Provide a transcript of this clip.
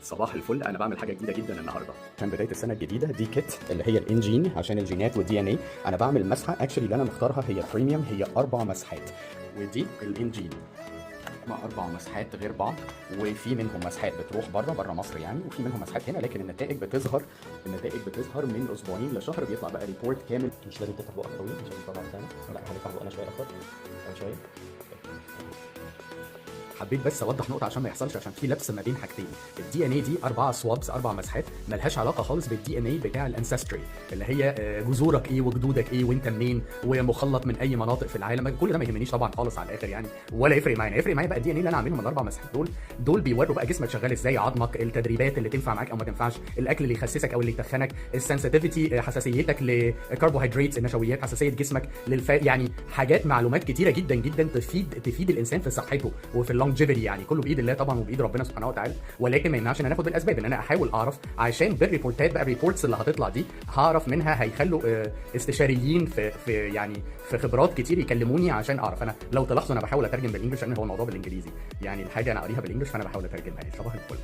صباح الفل، انا بعمل حاجه جديده جدا النهارده. عشان بدايه السنه الجديده دي كيت اللي هي الانجين عشان الجينات والدي ان اي. انا بعمل مسحه اكشلي اللي انا مختارها هي بريميوم، هي 4 مسحات، ودي الانجين مع 4 مسحات غير بعض، وفي منهم مسحات بتروح بره مصر يعني، وفي منهم مسحات هنا، لكن النتائج بتظهر من اسبوعين لشهر، بيطلع بقى ريبورت كامل. مش لازم تفتح بقك طويل عشان تطلع تاني، لا هنفتح بقنا شويه اكتر شويه. حبيت بس اوضح نقطه عشان ما يحصلش، عشان في لبس ما بين حاجتين. الدي ان اي دي 4 سوابس، 4 مسحات، ملهاش علاقه خالص بالدي ان اي بتاع الانسستري اللي هي جذورك ايه وجدودك ايه وانت منين ومخلط من اي مناطق في العالم. كل ده ما يهمنيش طبعا خالص على الاخر يعني، ولا يفرق معايا. يفرق معايا بقى الدي ان اي اللي انا عاملهم من ال4 مسحات دول بيوروا بقى جسمك شغال ازاي، عظمك، التدريبات اللي تنفع معاك او ما تنفعش، الاكل اللي يخسسك او اللي يتخنك، السنسيتيفيتي، حساسيتك للكربوهيدرات، النشويات، حساسيه جسمك يعني حاجات، معلومات كتيره جدا جدا تفيد الانسان في صحته وفي اللونجيفيتي يعني. كله بايد الله طبعا وبايد ربنا سبحانه وتعالى، ولكن ما يمنعش ان انا اخد بالاسباب، ان انا احاول اعرف عشان بالريبورتات بقى، الريبورتس اللي هتطلع دي هعرف منها، هيخلوا استشاريين في خبرات كتير يكلموني عشان اعرف. انا لو تلاحظوا انا بحاول اترجم بالانجلش، لان هو الموضوع بالانجليزي يعني، الحاجه انا قاريها بالانجلش فانا بحاول اترجمها. صباح الفل.